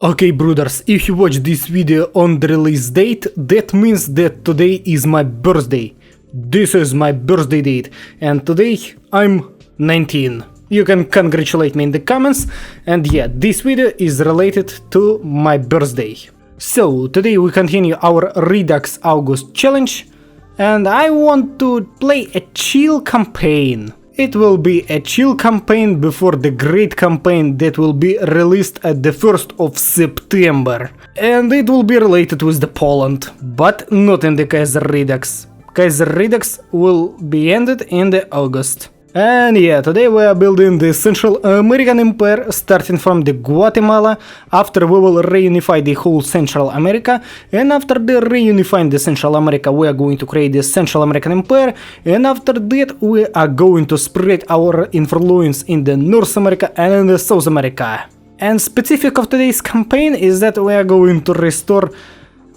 Okay, brothers, if you watch this video on the release date, that means that today is my birthday. This is my birthday date, and today I'm 19. You can congratulate me in the comments, and yeah, this video is related to my birthday. So, today we continue our Redux August challenge, and I want to play a chill campaign. It will be a chill campaign before the great campaign that will be released at the 1st of September. And it will be related with the Poland, but not in the Kaiserredux. Kaiserredux will be ended in the August. And yeah, today we are building the Central American Empire, starting from the Guatemala. After we will reunify the whole Central America, and after the reunifying the Central America, we are going to create the Central American Empire, and after that we are going to spread our influence in the North America and in the South America. And specific of today's campaign is that we are going to restore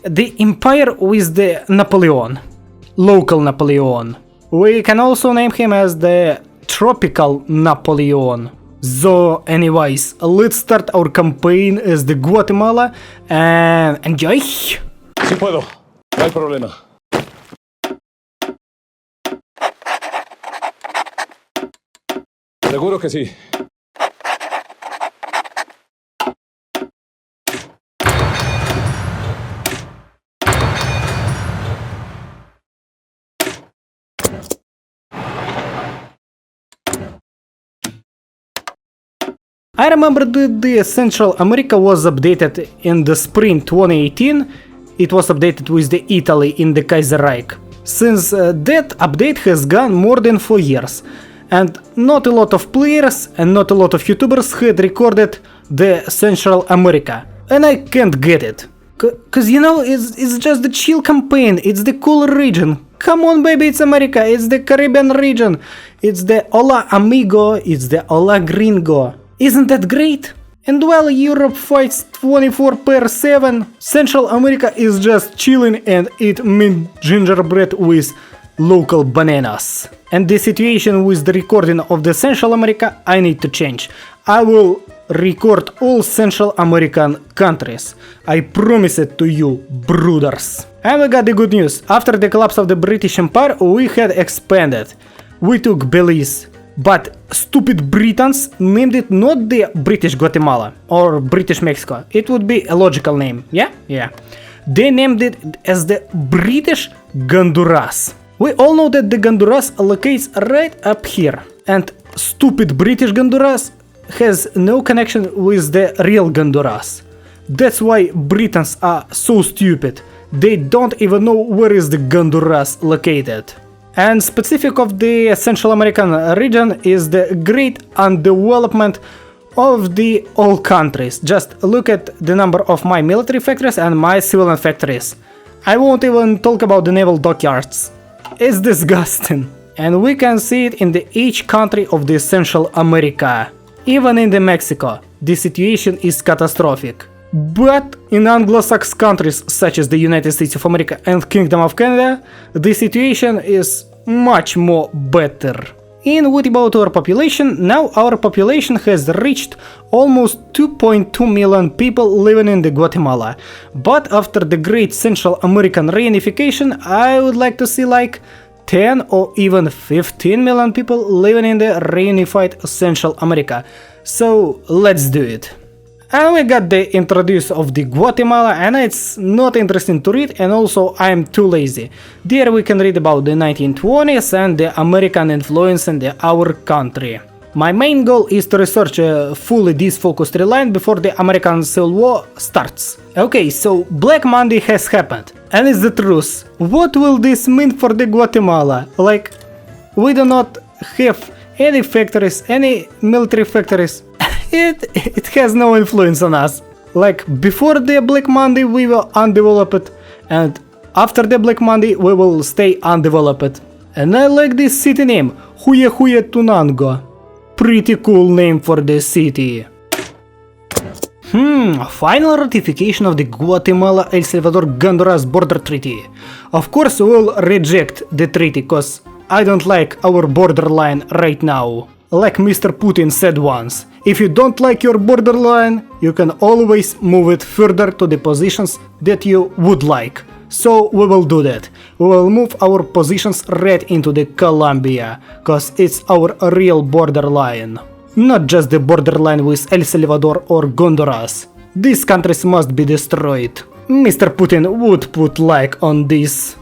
the empire with the Napoleon, local Napoleon. We can also name him as the Tropical Napoleon. So anyways, let's start our campaign as the Guatemala and enjoy! Sí puedo, no hay problema. Seguro que sí. I remember that the Central America was updated in the spring 2018. It was updated with the Italy in the Kaiserreich. Since that update has gone more than 4 years, and not a lot of players and not a lot of YouTubers had recorded the Central America, and I can't get it. Cause you know, it's just the chill campaign, it's the cool region. Come on baby, it's America, it's the Caribbean region, it's the Hola Amigo, it's the Hola Gringo. Isn't that great? And while Europe fights 24/7, Central America is just chilling and eat mint gingerbread with local bananas. And the situation with the recording of the Central America I need to change. I will record all Central American countries. I promise it to you, brothers. And we got the good news. After the collapse of the British Empire, we had expanded. We took Belize. But stupid Britons named it not the British Guatemala or British Mexico. It would be a logical name, yeah? Yeah. They named it as the British Honduras. We all know that the Honduras locates right up here. And stupid British Honduras has no connection with the real Honduras. That's why Britons are so stupid. They don't even know where is the Honduras located. And specific of the Central American region is the great undevelopment of the all countries. Just look at the number of my military factories and my civilian factories. I won't even talk about the naval dockyards. It's disgusting. And we can see it in each country of the Central America. Even in the Mexico, the situation is catastrophic. But in Anglo-Saxon countries such as the United States of America and Kingdom of Canada, the situation is much more better. And what about our population? Now our population has reached almost 2.2 million people living in the Guatemala. But after the great Central American reunification, I would like to see like 10 or even 15 million people living in the reunified Central America. So let's do it. And we got the introduce of the Guatemala, and it's not interesting to read, and also I'm too lazy. There we can read about the 1920s and the American influence in our country. My main goal is to research a fully disfocused line before the American Civil War starts. Okay, so Black Monday has happened, and it's the truth. What will this mean for the Guatemala? Like, we do not have any factories, any military factories. It has no influence on us. Like, before the Black Monday we were undeveloped, and after the Black Monday we will stay undeveloped. And I like this city name, HOI4. Pretty cool name for the city. Final ratification of the Guatemala-El Salvador-Honduras border treaty. Of course we'll reject the treaty, cause I don't like our borderline right now. like Mr. Putin said once. If you don't like your borderline, you can always move it further to the positions that you would like. So we will do that. We will move our positions right into the Colombia, cause it's our real borderline. Not just the borderline with El Salvador or Honduras. These countries must be destroyed. Mr. Putin would put like on this.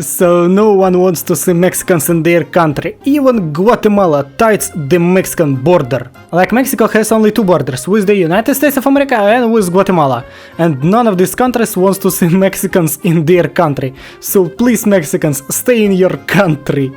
So no one wants to see Mexicans in their country. Even Guatemala ties the Mexican border. Like Mexico has only two borders, with the United States of America and with Guatemala. And none of these countries wants to see Mexicans in their country. So please Mexicans, stay in your country.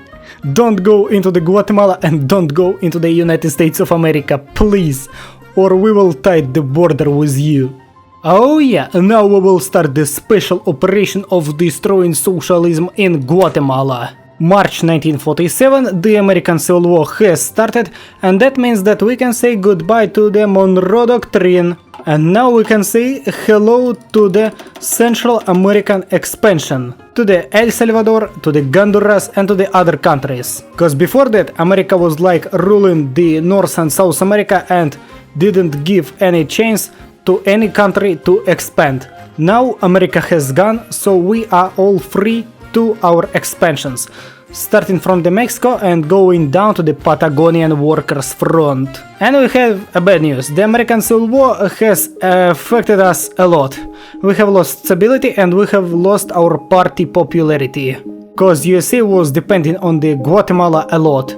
Don't go into the Guatemala and don't go into the United States of America, please. Or we will tie the border with you. Oh yeah, now we will start the special operation of destroying socialism in Guatemala. March 1947, the American Civil War has started, and that means that we can say goodbye to the Monroe Doctrine. And now we can say hello to the Central American expansion, to the El Salvador, to the Honduras and to the other countries. Cause before that America was like ruling the North and South America and didn't give any chance to any country to expand. Now America has gone, so we are all free to our expansions, starting from the Mexico and going down to the Patagonian Workers Front. And we have a bad news. The American Civil War has affected us a lot. We have lost stability and we have lost our party popularity, cause USA was depending on the Guatemala a lot.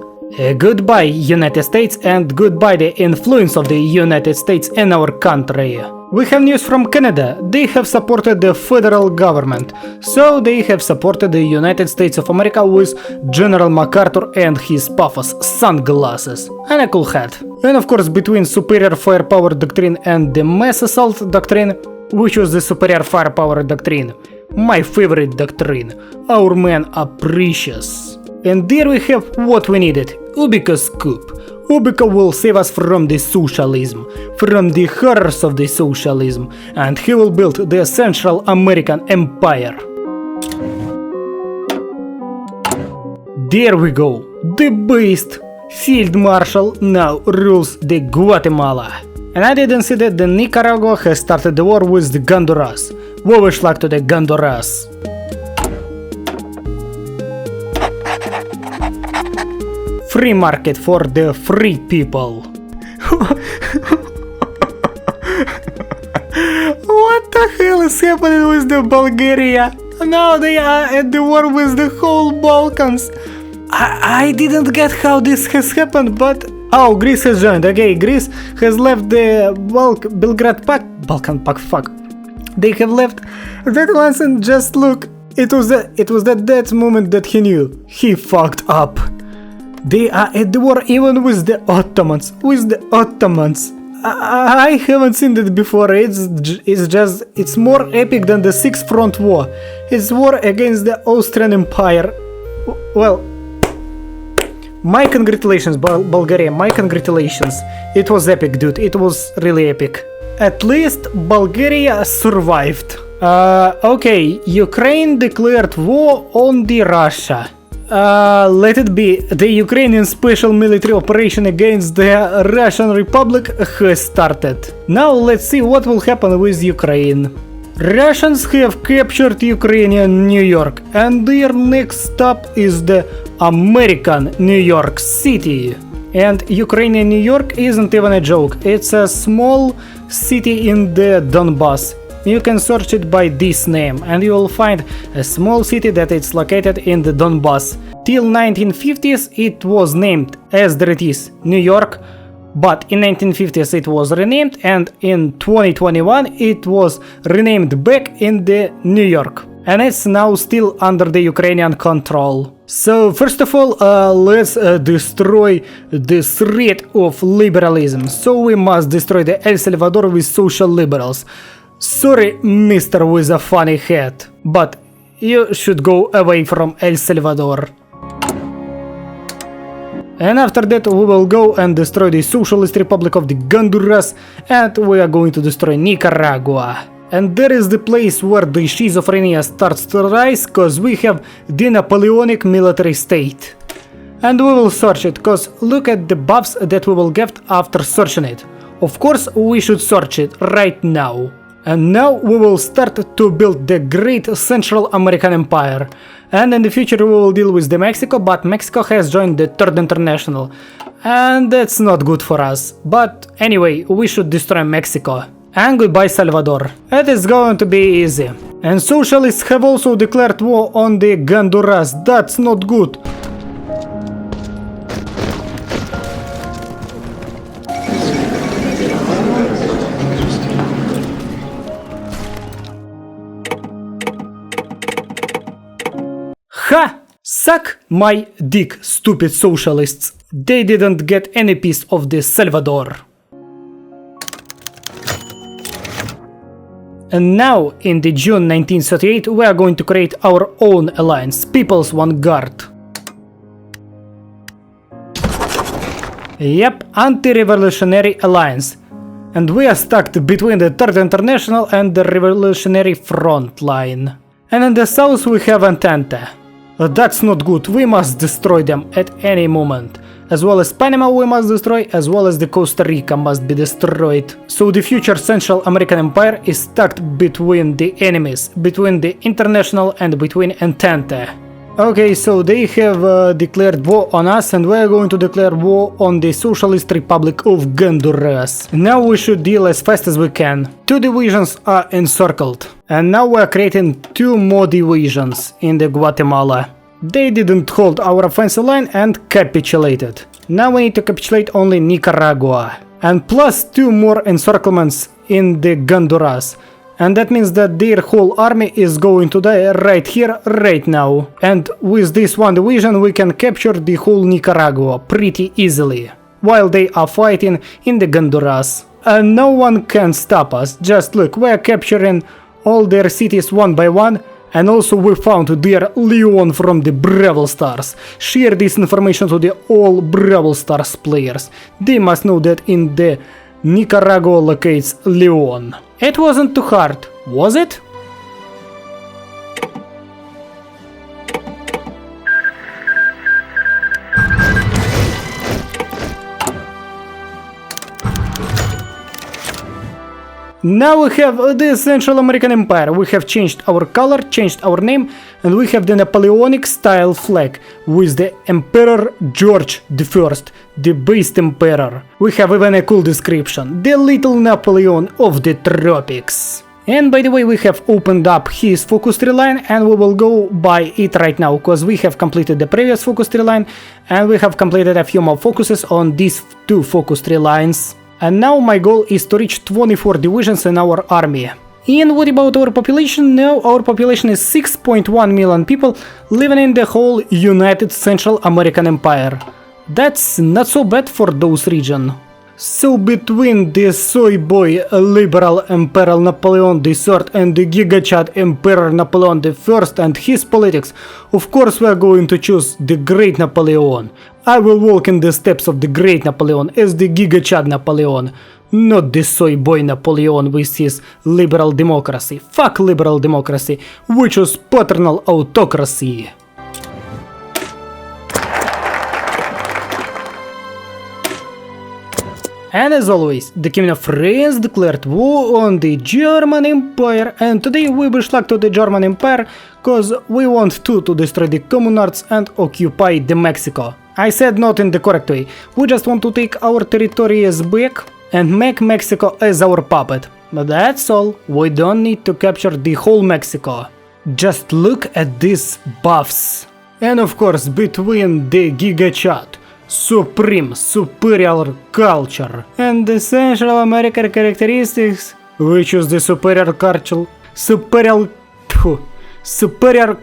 Goodbye United States and goodbye the influence of the United States in our country. We have news from Canada. They have supported the federal government, so they have supported the United States of America with General MacArthur and his puffs, sunglasses, and a cool hat. And of course between superior firepower doctrine and the mass assault doctrine, which was the superior firepower doctrine, my favorite doctrine. Our men are precious. And there we have what we needed, Ubica's coup. Ubica will save us from the socialism, from the horrors of the socialism, and he will build the Central American Empire. There we go, the beast, Field Marshal now rules the Guatemala. And I didn't see that the Nicaragua has started the war with the Honduras. We wish luck to the Honduras. Free market for the free people. What the hell is happening with the Bulgaria? Now they are at the war with the whole Balkans. I didn't get how this has happened, but... Oh, Greece has joined. Okay, Greece has left the Belgrade Pact. Balkan Pact, fuck. They have left that once and just look. It was that moment that he knew. He fucked up. They are at the war even with the Ottomans. I haven't seen that before. It's more epic than the Sixth Front War. It's war against the Austrian Empire. Well, my congratulations, Bulgaria. My congratulations. It was epic, dude. It was really epic. At least Bulgaria survived. Okay, Ukraine declared war on the Russia. Let it be. The Ukrainian special military operation against the Russian Republic has started. Now let's see what will happen with Ukraine. Russians have captured Ukrainian New York, and their next stop is the American New York City. And Ukrainian New York isn't even a joke. It's a small city in the Donbass. You can search it by this name and you will find a small city that is located in the Donbass. Till 1950s it was named as it is, New York, but in 1950s it was renamed and in 2021 it was renamed back in the New York. And it's now still under the Ukrainian control. So first of all, let's destroy the threat of liberalism. So we must destroy the El Salvador with social liberals. Sorry, mister with a funny hat, but you should go away from El Salvador. And after that we will go and destroy the Socialist Republic of the Honduras, and we are going to destroy Nicaragua. And there is the place where the schizophrenia starts to rise, cause we have the Napoleonic military state. And we will search it, cause look at the buffs that we will get after searching it. Of course, we should search it right now. And now we will start to build the great Central American Empire. And in the future we will deal with the Mexico, but Mexico has joined the Third International. And that's not good for us. But anyway, we should destroy Mexico. And goodbye Salvador. It is going to be easy. And socialists have also declared war on the Honduras. That's not good. Ha! Suck my dick, stupid socialists. They didn't get any piece of this Salvador. And now, in the June 1938, we are going to create our own alliance, People's Vanguard. Yep, Anti-Revolutionary Alliance. And we are stuck between the Third International and the Revolutionary Front Line. And in the south we have Entente. That's not good, we must destroy them at any moment. As well as Panama we must destroy, as well as the Costa Rica must be destroyed. So the future Central American Empire is stuck between the enemies, between the International and between Entente. Okay, so they have declared war on us, and we are going to declare war on the Socialist Republic of Honduras. Now we should deal as fast as we can. 2 divisions are encircled. And now we are creating 2 more divisions in the Guatemala. They didn't hold our offensive line and capitulated. Now we need to capitulate only Nicaragua. And plus 2 more encirclements in the Honduras. And that means that their whole army is going to die right here, right now. And with this 1 division we can capture the whole Nicaragua pretty easily, while they are fighting in the Honduras. And no one can stop us. Just look, we are capturing all their cities one by one. And also we found their Leon from the Brawl Stars. Share this information to the all Brawl Stars players. They must know that in the Nicaragua locates Leon. It wasn't too hard, was it? Now we have the Central American Empire. We have changed our color, changed our name, and we have the Napoleonic style flag with the Emperor George I, the Beast Emperor. We have even a cool description, the little Napoleon of the tropics. And by the way, we have opened up his focus tree line, and we will go by it right now, because we have completed the previous focus tree line, and we have completed a few more focuses on these 2 focus tree lines. And now my goal is to reach 24 divisions in our army. And what about our population? Now our population is 6.1 million people living in the whole United Central American Empire. That's not so bad for those regions. So between the soy boy liberal Emperor Napoleon III and the gigachad Emperor Napoleon I and his politics, of course we are going to choose the great Napoleon. I will walk in the steps of the great Napoleon as the gigachad Napoleon, not the soy boy Napoleon with his liberal democracy. Fuck liberal democracy, we choose paternal autocracy. And as always, the King of France declared war on the German Empire, and today we wish luck to the German Empire, cause we want to destroy the communards and occupy the Mexico. I said not in the correct way, we just want to take our territories back and make Mexico as our puppet. But that's all, we don't need to capture the whole Mexico. Just look at these buffs. And of course, between the gigachad, supreme superior culture and the Central American characteristics, we choose the superior culture, superior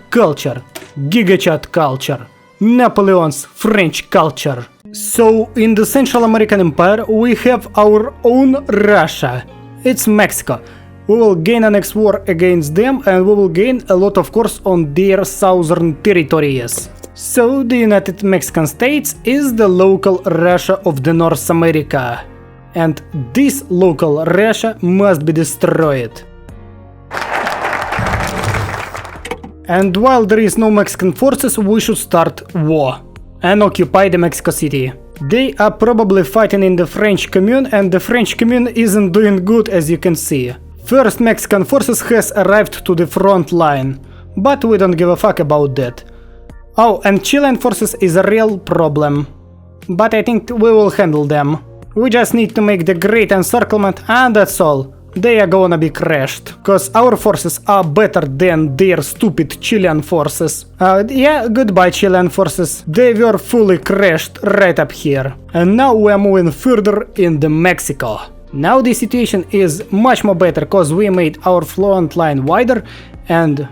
culture, gigachad culture, Napoleon's French culture. So in the Central American Empire we have our own Russia. It's Mexico. We will gain a next war against them, and we will gain a lot of course on their southern territories. So the United Mexican States is the local Russia of the North America. And this local Russia must be destroyed. And while there is no Mexican forces, we should start war. and occupy the Mexico City. They are probably fighting in the French commune, and the French commune isn't doing good, as you can see. First Mexican forces has arrived to the front line, but we don't give a fuck about that. Oh, and Chilean forces is a real problem, but I think we will handle them. We just need to make the great encirclement, and that's all. They are gonna be crashed, cause our forces are better than their stupid Chilean forces. Yeah, goodbye Chilean forces. They were fully crashed right up here. And now we are moving further into Mexico. Now the situation is much more better, cause we made our front line wider, and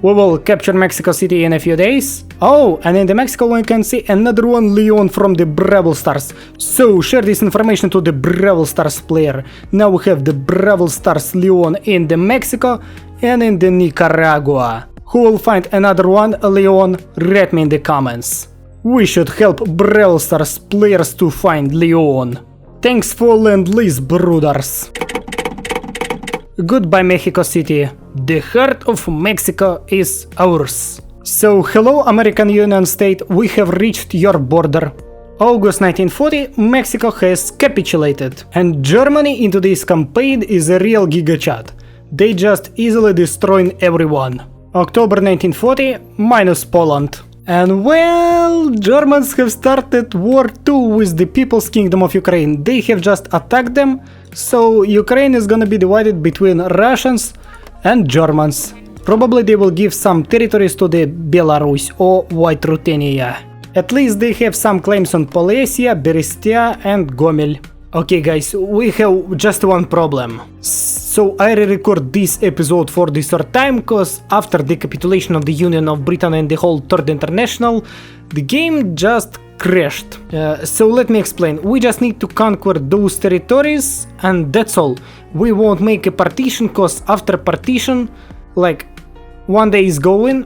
we will capture Mexico City in a few days. Oh, and in the Mexico we can see another one, Leon from the Brawl Stars. So share this information to the Brawl Stars player. Now we have the Brawl Stars Leon in the Mexico and in the Nicaragua. Who will find another one, Leon? Write me in the comments. We should help Brawl Stars players to find Leon. Thanks for Lend-Lease, brothers. Goodbye Mexico City. The heart of Mexico is ours. So hello American Union State, we have reached your border. August 1940, Mexico has capitulated. And Germany into this campaign is a real gigachat. They just easily destroying everyone. October 1940, minus Poland. And well, Germans have started War 2 with the People's Kingdom of Ukraine. They have just attacked them, so Ukraine is gonna be divided between Russians and Germans. Probably they will give some territories to the Belarus or White Ruthenia. At least they have some claims on Polessia, Berestia and Gomel. Okay guys, we have just one problem. So I re-record this episode for the third time, cause after the capitulation of the Union of Britain and the whole Third International, the game just crashed. So let me explain. We just need to conquer those territories and that's all. We won't make a partition, cause after partition, like one day is going,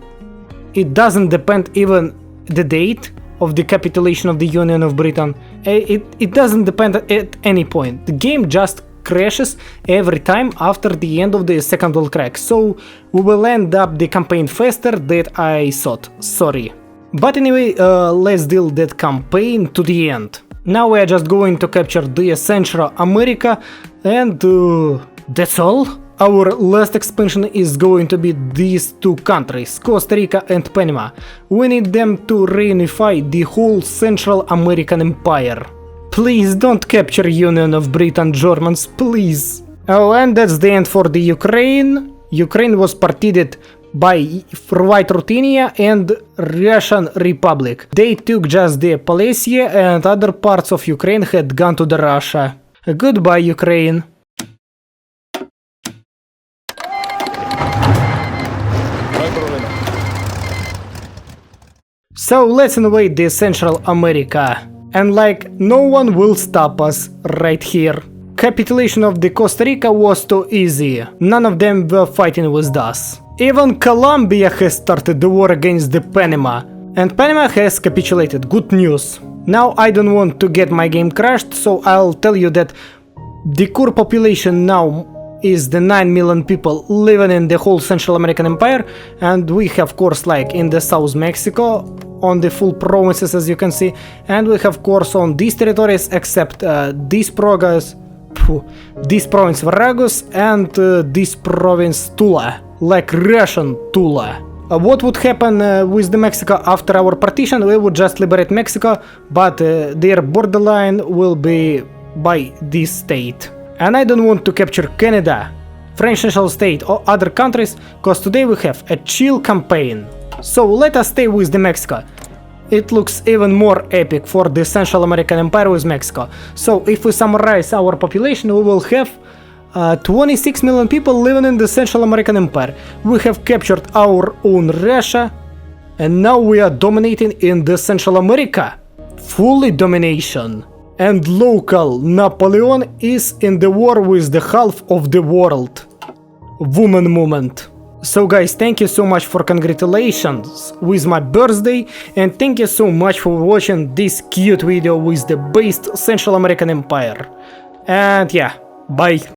it doesn't depend even the date of the capitulation of the Union of Britain. It doesn't depend at any point. The game just crashes every time after the end of the Second World Crack, so we will end up the campaign faster than I thought, sorry. But anyway, let's deal that campaign to the end. Now we are just going to capture the Central America and that's all. Our last expansion is going to be these two countries, Costa Rica and Panama. We need them to reunify the whole Central American Empire. Please don't capture Union of Britain, Germans, please. Oh, and that's the end for the Ukraine. Ukraine was partied by White Ruthenia and Russian Republic. They took just the Polessia and other parts of Ukraine had gone to the Russia. Goodbye, Ukraine. So let's invade the Central America. And like, no one will stop us right here. Capitulation of the Costa Rica was too easy. None of them were fighting with us. Even Colombia has started the war against the Panama. And Panama has capitulated. Good news. Now I don't want to get my game crashed, so I'll tell you that the core population now is the 9 million people living in the whole Central American Empire, and we have course like in the South Mexico on the full provinces, as you can see, and we have course on these territories except this province Varagus and this province Tula, like Russian Tula. What would happen with the Mexico after our partition? We would just liberate Mexico, but their borderline will be by this state. And I don't want to capture Canada, French national state or other countries, cause today we have a chill campaign. So let us stay with the Mexico. It looks even more epic for the Central American Empire with Mexico. So if we summarize our population, we will have 26 million people living in the Central American Empire. We have captured our own Russia, and now we are dominating in the Central America. Fully domination. And local Napoleon is in the war with the half of the world. Woman movement. So guys, thank you so much for congratulations with my birthday, and thank you so much for watching this cute video with the based Central American Empire. And yeah, bye.